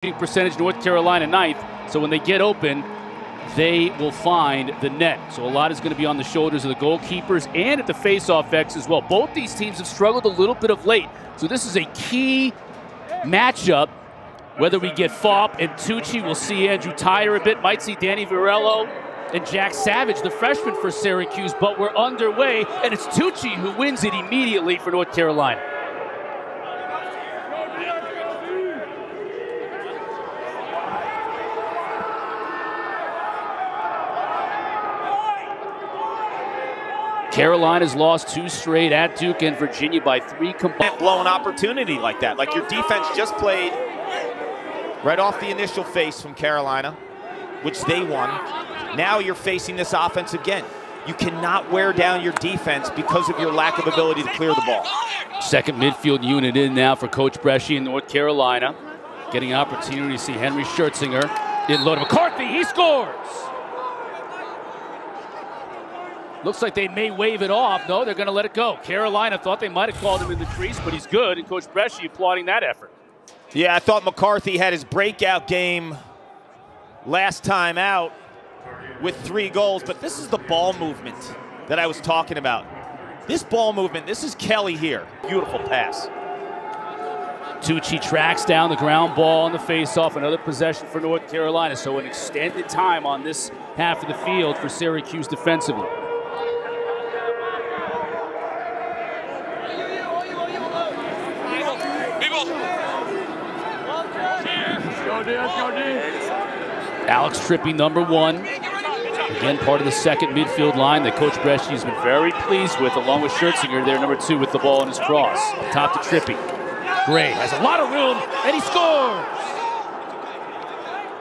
percentage, North Carolina 9th. So when they get open, they will find the net. So a lot is going to be on the shoulders of the goalkeepers and at the face-off X as well. Both these teams have struggled a little bit of late. So this is a key matchup. Whether we get Fopp and Tucci, we'll see Andrew Tyre a bit. Might see Danny Varello and Jack Savage, the freshman for Syracuse. But we're underway, and it's Tucci who wins it immediately for North Carolina. Carolina's lost 2 straight at Duke and Virginia by 3 combined. Blow an opportunity like that. Like your defense just played right off the initial face from Carolina, which they won. Now you're facing this offense again. You cannot wear down your defense because of your lack of ability to clear the ball. Second midfield unit in now for Coach Bresci in North Carolina. Getting an opportunity to see Henry Schertzinger in low to McCarthy. He scores! Looks like they may wave it off. No, they're going to let it go. Carolina thought they might have called him in the crease, but he's good, and Coach Bresci applauding that effort. Yeah, I thought McCarthy had his breakout game last time out with 3 goals, but this is the ball movement that I was talking about. This ball movement, this is Kelly here. Beautiful pass. Tucci tracks down the ground ball on the faceoff. Another possession for North Carolina, so an extended time on this half of the field for Syracuse defensively. Alex Trippi, number 1. Again, part of the second midfield line that Coach Bresci has been very pleased with, along with Schertzinger there, number 2, with the ball in his cross. Top to Trippi. Gray has a lot of room, and he scores!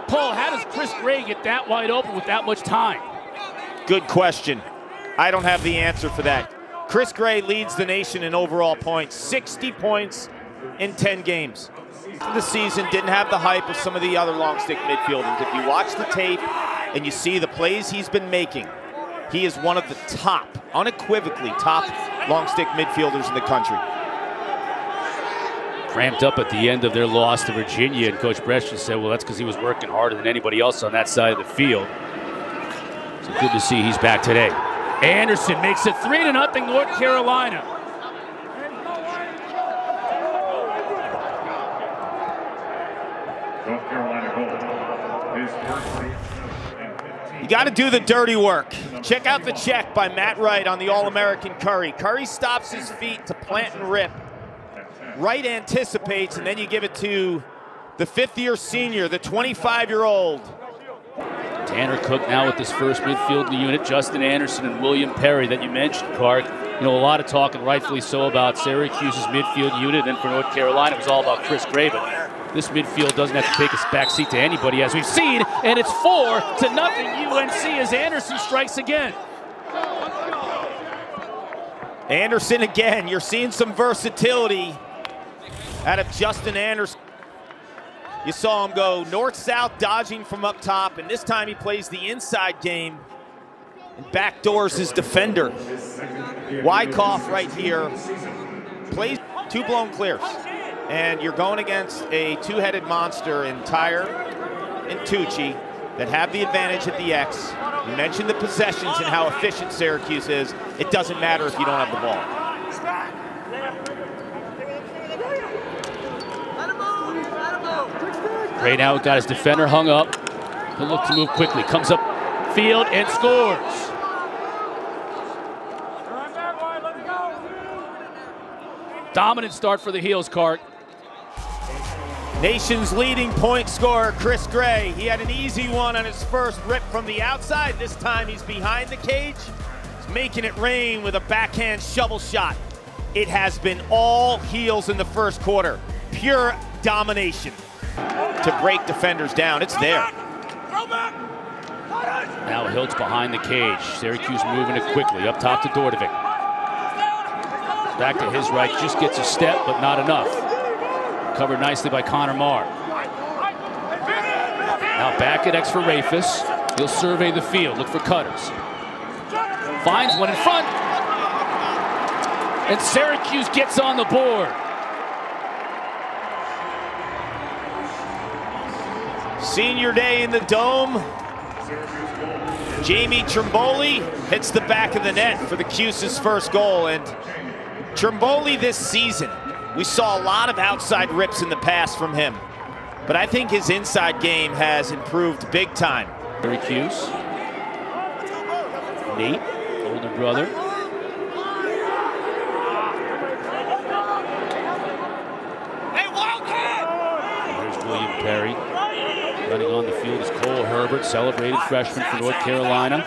Paul, how does Chris Gray get that wide open with that much time? Good question. I don't have the answer for that. Chris Gray leads the nation in overall points. 60 points in 10 games. The season didn't have the hype of some of the other long stick midfielders. If you watch the tape and you see the plays he's been making, he is one of the top, unequivocally top long stick midfielders in the country. Cramped up at the end of their loss to Virginia, and Coach Bresci said, well, that's because he was working harder than anybody else on that side of the field. So good to see he's back today. Anderson makes it 3-0 North Carolina. You got to do the dirty work. Check out the check by Matt Wright on the All-American Curry. Curry stops his feet to plant and rip. Wright anticipates, and then you give it to the 5th-year senior, the 25-year-old. Tanner Cook now with this first midfield unit. Justin Anderson and William Perry that you mentioned, Clark. You know, a lot of talk, and rightfully so, about Syracuse's midfield unit. And for North Carolina, it was all about Chris Gray. But this midfield doesn't have to take a back seat to anybody, as we've seen. And it's 4-0 UNC as Anderson strikes again. Anderson again. You're seeing some versatility out of Justin Anderson. You saw him go north-south, dodging from up top, and this time he plays the inside game and backdoors his defender. Wyckoff right here plays 2 blown clears, and you're going against a 2-headed monster in Tyre and Tucci that have the advantage at the X. You mentioned the possessions and how efficient Syracuse is. It doesn't matter if you don't have the ball. Gray now got his defender hung up. He'll look to move quickly. Comes up field and scores. Dominant start for the Heels, Cart. Nation's leading point scorer, Chris Gray. He had an easy one on his first rip from the outside. This time he's behind the cage. He's making it rain with a backhand shovel shot. It has been all Heels in the first quarter. Pure domination to break defenders down. It's there. Now Hiltz behind the cage. Syracuse moving it quickly. Up top to Dordevic. Back to his right. Just gets a step, but not enough. Covered nicely by Connor Marr. Now back at X for Rehfuss. He'll survey the field. Look for cutters. Finds one in front. And Syracuse gets on the board. Senior day in the Dome. Jamie Trimboli hits the back of the net for the Cuse's first goal. And Trimboli this season, we saw a lot of outside rips in the past from him. But I think his inside game has improved big time. Syracuse. Nate, older brother. There's William Perry. Running on the field is Cole Herbert, celebrated freshman for North Carolina.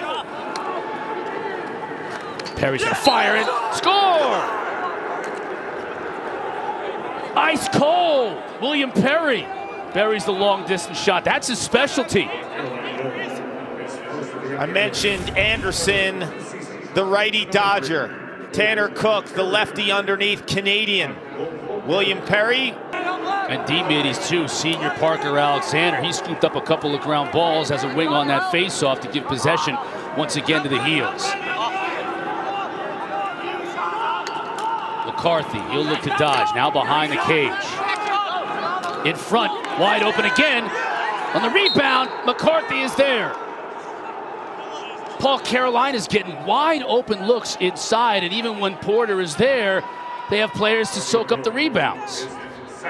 Perry's gonna fire it. Score! Ice cold, William Perry. Buries the long distance shot. That's his specialty. I mentioned Anderson, the righty Dodger. Tanner Cook, the lefty underneath Canadian. William Perry. And D-middies too, senior Parker Alexander. He scooped up a couple of ground balls as a wing on that face-off to give possession once again to the Heels. McCarthy, he'll look to dodge, now behind the cage. In front, wide open again. On the rebound, McCarthy is there. Paul Carolina's getting wide open looks inside, and even when Porter is there, they have players to soak up the rebounds.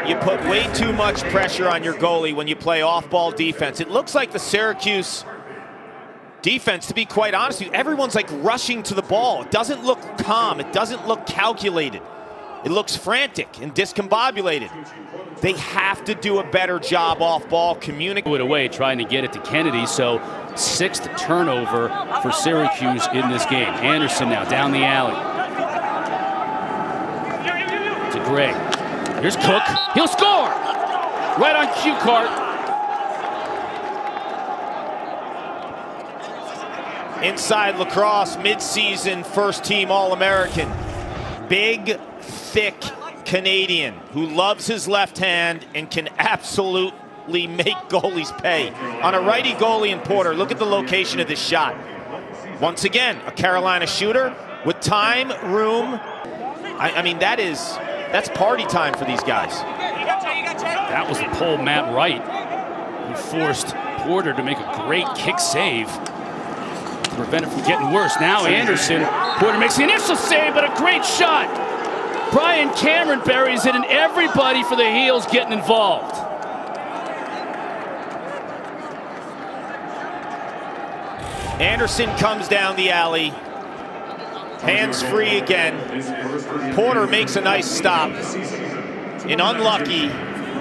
You put way too much pressure on your goalie when you play off-ball defense. It looks like the Syracuse defense, to be quite honest with you, everyone's like rushing to the ball. It doesn't look calm. It doesn't look calculated. It looks frantic and discombobulated. They have to do a better job off-ball communicating. Away, trying to get it to Kennedy, so 6th turnover for Syracuse in this game. Anderson now down the alley. To Gray. Here's Cook. He'll score! Right on cue card. Inside Lacrosse, mid-season first-team All-American. Big, thick Canadian who loves his left hand and can absolutely make goalies pay. On a righty goalie in Porter, look at the location of this shot. Once again, a Carolina shooter with time, room. I mean, that's party time for these guys. That was the pole Matt Wright who forced Porter to make a great kick save to prevent it from getting worse. Now Anderson, Porter makes the initial save, but a great shot. Brian Cameron buries it, and everybody for the Heels getting involved. Anderson comes down the alley. Hands free again. Porter makes a nice stop. And unlucky,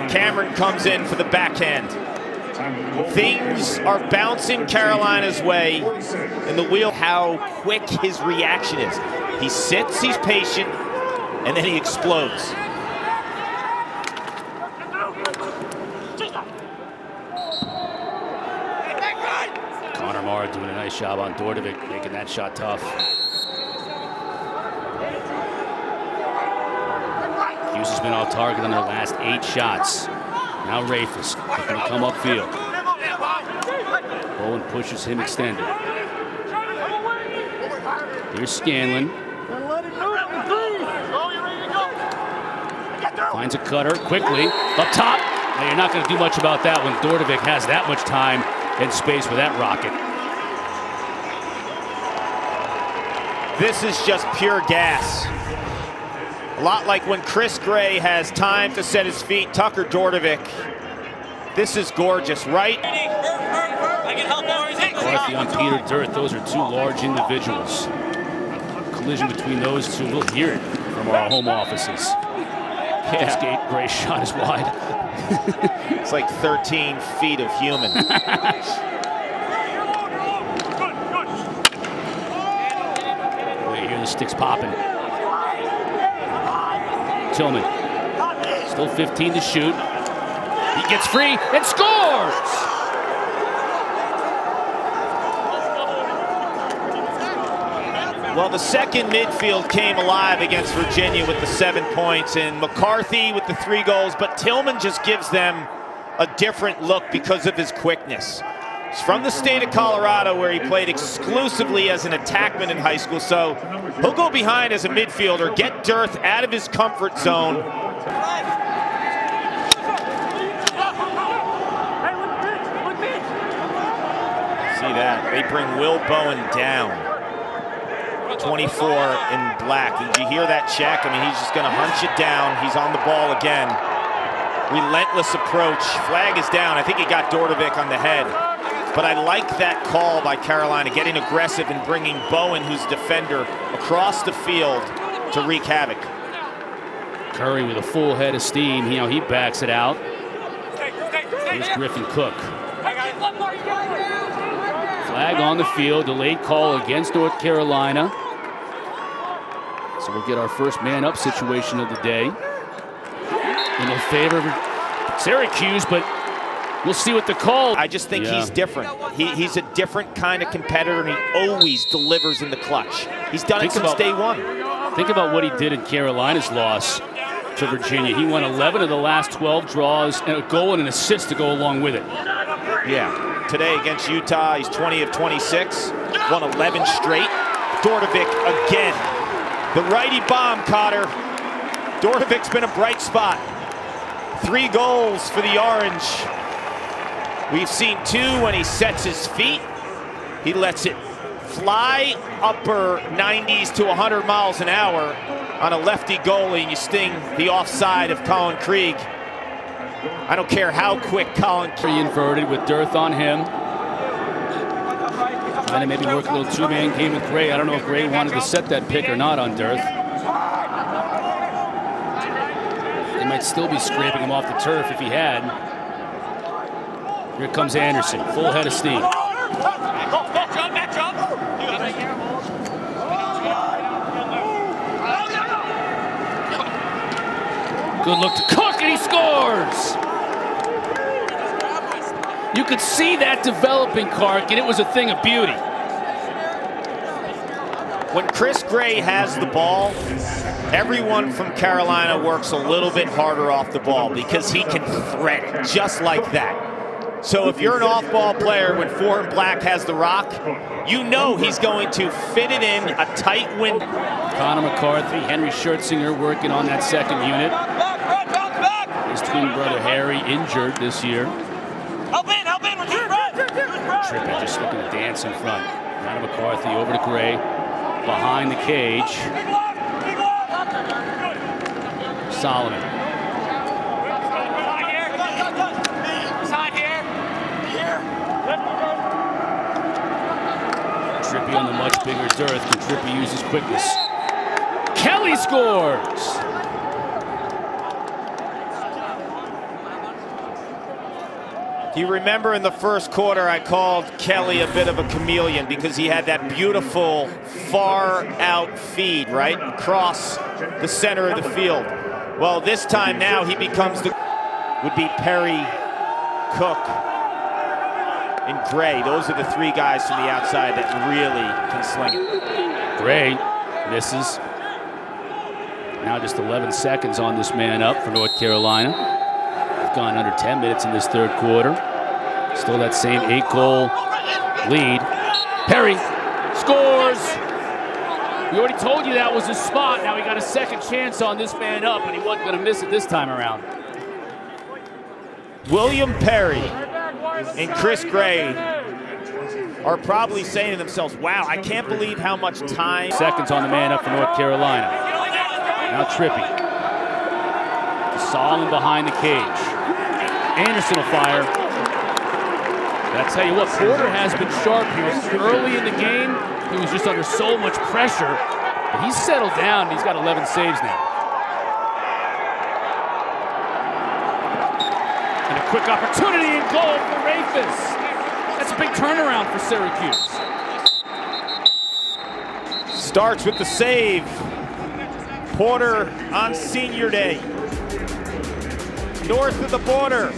Cameron comes in for the backhand. Things are bouncing Carolina's way in the wheel. How quick his reaction is. He sits, he's patient, and then he explodes. Connor Mara doing a nice job on Dordevic, making that shot tough. Hughes has been off target on their last 8 shots. Now Rehfuss looking to come upfield. Owen pushes him extended. Here's Scanlan. Finds a cutter quickly up top. Now you're not going to do much about that when Dordevic has that much time and space with that rocket. This is just pure gas. A lot like when Chris Gray has time to set his feet, Tucker Dordevic. This is gorgeous, right? McCarthy on Peter Dirth, those are 2 large individuals. Collision between those 2, we'll hear it from our home offices. Yeah. Skate, Gray's shot is wide. It's like 13 feet of human. You hear the sticks popping. Tillman, still 15 to shoot. He gets free and scores! Well, the second midfield came alive against Virginia with the 7 points, and McCarthy with the 3 goals, but Tillman just gives them a different look because of his quickness. He's from the state of Colorado, where he played exclusively as an attackman in high school, so he'll go behind as a midfielder, get Dirth out of his comfort zone. see that. They bring Will Bowen down. 24 in black. Did you hear that check? I mean, he's just going to hunch it down. He's on the ball again. Relentless approach. Flag is down. I think he got Dordevic on the head. But I like that call by Carolina, getting aggressive and bringing Bowen, who's defender, across the field to wreak havoc. Curry with a full head of steam. You know, he backs it out. Here's Griffin Cook. Flag on the field. Delayed call against North Carolina. So we'll get our first man-up situation of the day. In the favor of Syracuse, but we'll see what the call. I just think he's different. He's a different kind of competitor, and he always delivers in the clutch. He's done it since day one. Think about what he did in Carolina's loss to Virginia. He won 11 of the last 12 draws, and a goal and an assist to go along with it. Yeah. Today against Utah, he's 20 of 26, won 11 straight. Dordevic again. The righty bomb, Cotter. Dordevic's been a bright spot. 3 goals for the Orange. We've seen 2 when he sets his feet. He lets it fly upper 90s to 100 miles an hour on a lefty goalie, and you sting the offside of Colin Krieg. I don't care how quick Colin Krieg. Inverted with Dearth on him. Trying to maybe work a little two-man game with Gray. I don't know if Gray wanted to set that pick or not on Dearth. They might still be scraping him off the turf if he had. Here comes Anderson, full head of steam. Good look to Cook, and he scores! You could see that developing, Kark, and it was a thing of beauty. When Chris Gray has the ball, everyone from Carolina works a little bit harder off the ball because he can thread it just like that. So if you're an off-ball player when 4 in black has the rock, you know he's going to fit it in a tight window. Connor McCarthy, Henry Schertzinger working on that second unit. His twin brother Harry injured this year. Trippi just looking to dance in front. Connor McCarthy over to Gray, behind the cage. Solomon. Trippi on the much bigger Dearth. Can Trippi use his quickness? Kelly scores! Do you remember in the first quarter I called Kelly a bit of a chameleon because he had that beautiful far out feed, right? Across the center of the field. Well, this time now he becomes would be Perry, Cook, and Gray. Those are the 3 guys from the outside that really can sling it. Gray misses. Now just 11 seconds on this man up for North Carolina. Gone under 10 minutes in this third quarter. Still that same 8-goal lead. Perry scores! We already told you that was his spot. Now he got a second chance on this man up, and he wasn't going to miss it this time around. William Perry and Chris Gray are probably saying to themselves, wow, I can't believe how much time. Seconds on the man up for North Carolina. Now Trippi. Solomon behind the cage. Anderson will fire. I tell you what, Porter has been sharp here. Early in the game, he was just under so much pressure. But he's settled down, and he's got 11 saves now. And a quick opportunity and goal for Rehfuss. That's a big turnaround for Syracuse. Starts with the save. Porter on senior day. North of the border.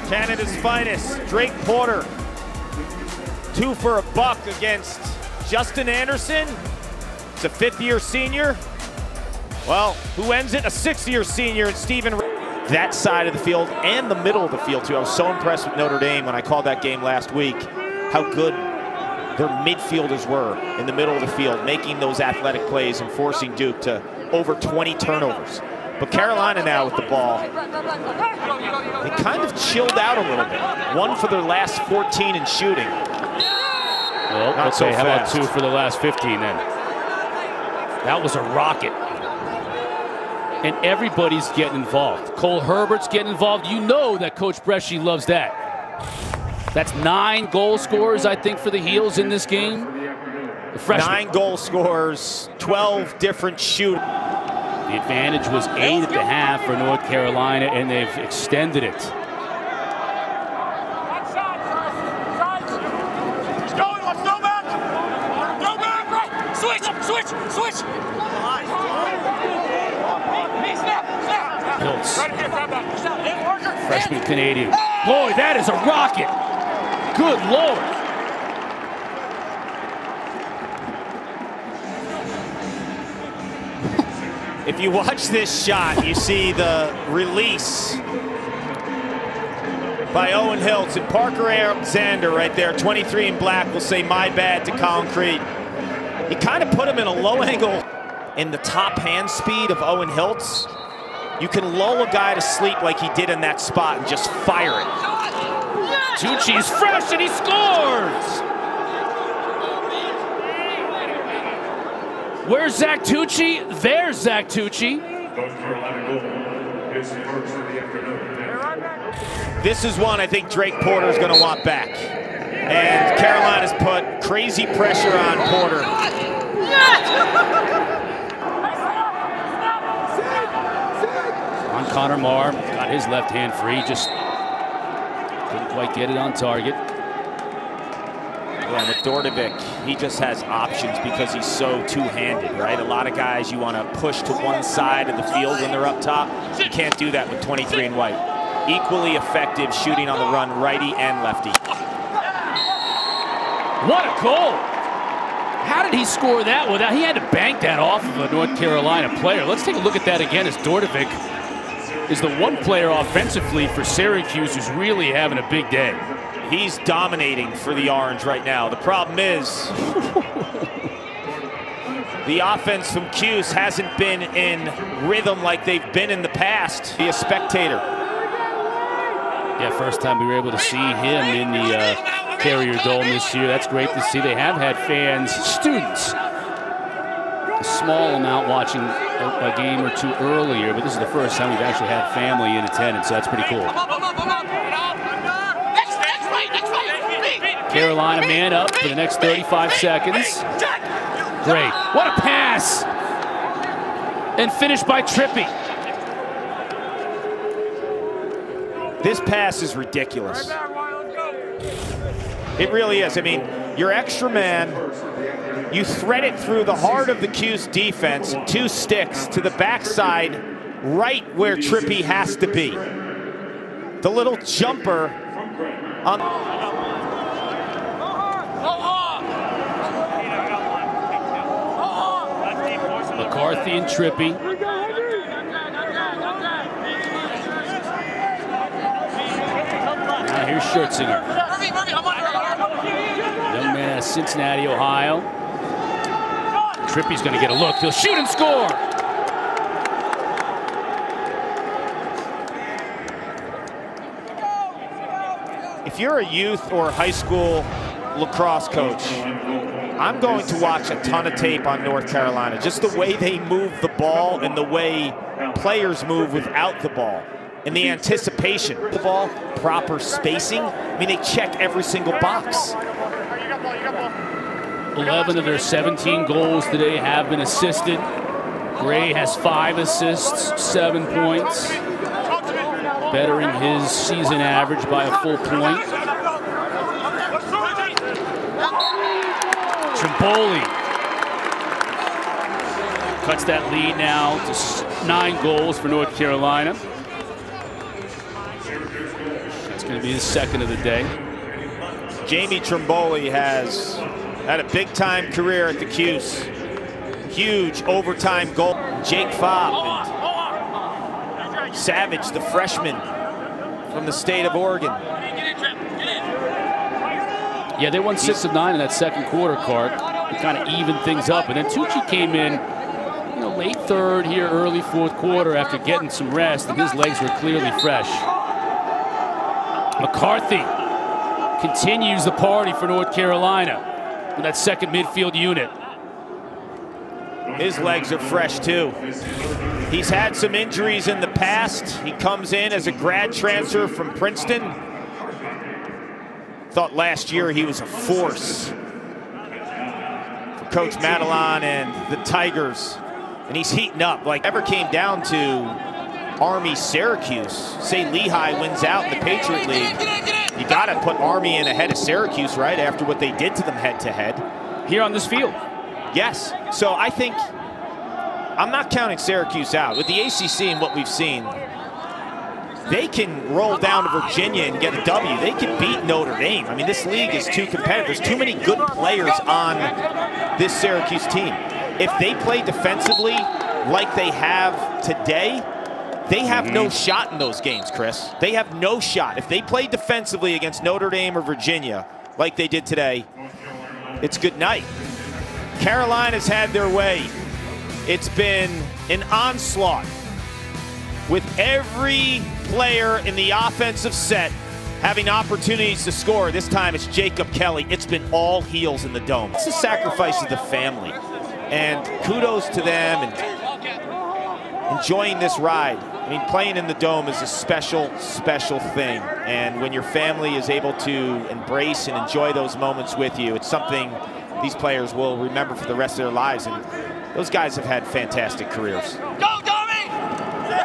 Canada's finest, Drake Porter. 2 for a buck against Justin Anderson. It's a 5th-year senior. Well, who ends it? A 6th-year senior in Stephen. That side of the field and the middle of the field, too. I was so impressed with Notre Dame when I called that game last week, how good their midfielders were in the middle of the field, making those athletic plays and forcing Duke to over 20 turnovers. But Carolina now with the ball. They kind of chilled out a little bit. 1 for their last 14 in shooting. Well, Not so how about fast. 2 for the last 15 then? That was a rocket. And everybody's getting involved. Cole Herbert's getting involved. You know that Coach Bresci loves that. That's 9 goal scorers, I think, for the Heels in this game. 9 goal scorers, 12 different shooters. The advantage was 8 at the half for North Carolina, and they've extended it. Switch! Hiltz, freshman Canadian. Boy, that is a rocket. Good Lord. If you watch this shot, you see the release by Owen Hiltz, and Parker Alexander right there, 23 in black, will say my bad to Concrete. He kind of put him in a low angle. In the top hand speed of Owen Hiltz, you can lull a guy to sleep like he did in that spot and just fire it. Tucci's fresh and he scores! Where's Zach Tucci? There's Zach Tucci. This is one I think Drake Porter's going to want back. And Carolina's put crazy pressure on Porter. On Connor Marr, got his left hand free, just couldn't quite get it on target. Yeah, with Dordevic, he just has options because he's so two-handed, right? A lot of guys you want to push to one side of the field when they're up top. You can't do that with 23 in white. Equally effective shooting on the run, righty and lefty. What a goal! How did he score that without? He had to bank that off of a North Carolina player. Let's take a look at that again as Dordevic is the one player offensively for Syracuse who's really having a big day. He's dominating for the Orange right now. The problem is the offense from Cuse hasn't been in rhythm like they've been in the past. Be a spectator. Yeah, first time we were able to see him in the Carrier Dome this year. That's great to see. They have had fans, students, a small amount watching a game or 2 earlier, but this is the first time we've actually had family in attendance, so that's pretty cool. Carolina man up for the next 35 seconds. Great. What a pass! And finished by Trippi. This pass is ridiculous. It really is. I mean, your extra man, you thread it through the heart of the Cuse defense, 2 sticks to the backside, right where Trippi has to be. The little jumper on. McCarthy and Trippi. Now here's Schertzinger. Young man out of Cincinnati, Ohio. Trippi's going to get a look. He'll shoot and score. If you're a youth or high school lacrosse coach, I'm going to watch a ton of tape on North Carolina. Just the way they move the ball and the way players move without the ball. And the anticipation. The ball, proper spacing. I mean, they check every single box. 11 of their 17 goals today have been assisted. Gray has 5 assists, 7 points. Bettering his season average by a full point. Trimboli cuts that lead now to 9 goals for North Carolina. That's going to be his 2nd of the day. Jamie Trimboli has had a big-time career at the Cuse. Huge overtime goal. Jake Fobb and Savage, the freshman from the state of Oregon. Yeah, they won 6 of 9 in that 2nd quarter, Clark. They kind of evened things up, and then Tucci came in, you know, late third here, early fourth quarter after getting some rest, and his legs were clearly fresh. McCarthy continues the party for North Carolina with that second midfield unit. His legs are fresh too. He's had some injuries in the past. He comes in as a grad transfer from Princeton. Thought last year he was a force for Coach Madelon and the Tigers. And he's heating up. Like, ever came down to Army Syracuse, say Lehigh wins out in the Patriot League, you gotta put Army in ahead of Syracuse, right, after what they did to them head-to-head. Here on this field. Yes, so I think, I'm not counting Syracuse out. With the ACC and what we've seen, they can roll down to Virginia and get a W. They can beat Notre Dame. I mean, this league is too competitive. There's too many good players on this Syracuse team. If they play defensively like they have today, they have no shot in those games, Chris. They have no shot. If they play defensively against Notre Dame or Virginia like they did today, it's good night. Carolina's had their way. It's been an onslaught with every player in the offensive set having opportunities to score. This time it's Jacob Kelly. It's been all heels in the Dome. It's a sacrifice of the family. And kudos to them and enjoying this ride. I mean, playing in the Dome is a special, special thing. And when your family is able to embrace and enjoy those moments with you, it's something these players will remember for the rest of their lives. And those guys have had fantastic careers. Go, Tommy!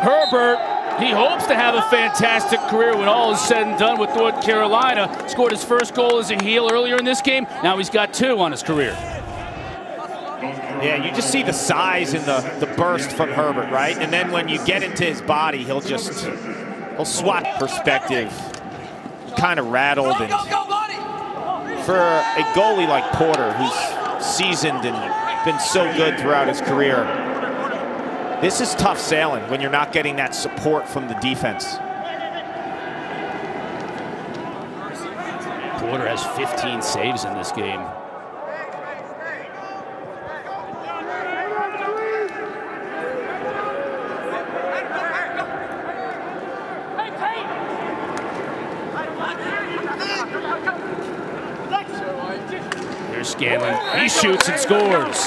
Herbert, he hopes to have a fantastic career when all is said and done with North Carolina. Scored his first goal as a heel earlier in this game. Now he's got 2 on his career. Yeah, you just see the size and the burst from Herbert, right? And then when you get into his body, he'll swat perspective, kind of rattled. And for a goalie like Porter, who's seasoned and been so good throughout his career, this is tough sailing when you're not getting that support from the defense. Porter has 15 saves in this game. Here's Scanlan. He shoots and scores.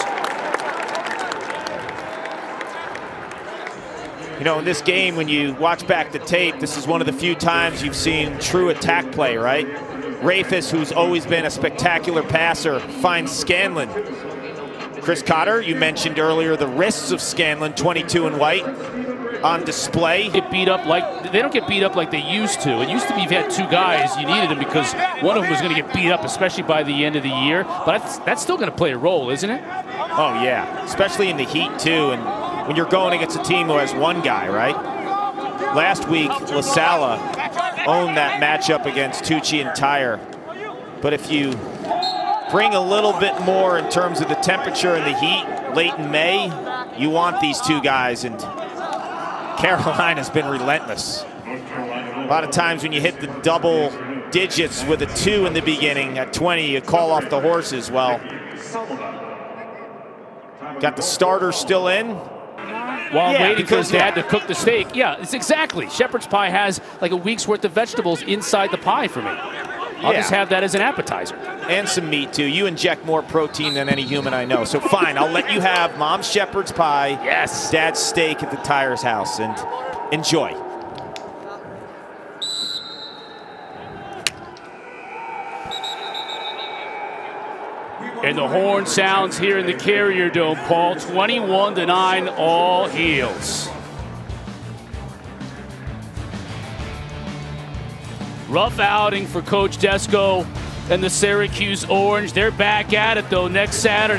You know, in this game, when you watch back the tape, this is one of the few times you've seen true attack play, right? Rehfuss, who's always been a spectacular passer, finds Scanlan. Chris Cotter, you mentioned earlier the wrists of Scanlan, 22 and white, on display. They don't get beat up like they used to. It used to be if you had 2 guys, you needed them because one of them was going to get beat up, especially by the end of the year. But that's still going to play a role, isn't it? Oh, yeah, especially in the heat, too. And when you're going against a team who has 1 guy, right? Last week, LaSalle owned that matchup against Tucci and Tyre. But if you bring a little bit more in terms of the temperature and the heat late in May, you want these 2 guys, and Carolina's been relentless. A lot of times when you hit the double digits with a 2 in the beginning, at 20, you call off the horses. Well, got the starter still in. While waiting for his dad to cook the steak. Yeah, it's exactly. Shepherd's pie has like a week's worth of vegetables inside the pie for me. I'll just have that as an appetizer. And some meat, too. You inject more protein than any human I know. So fine, I'll let you have Mom's shepherd's pie, yes, Dad's steak at the Tyre's house, and enjoy. And the horn sounds here in the Carrier Dome, Paul. 21-9, all heels. Rough outing for Coach Desko and the Syracuse Orange. They're back at it, though, next Saturday.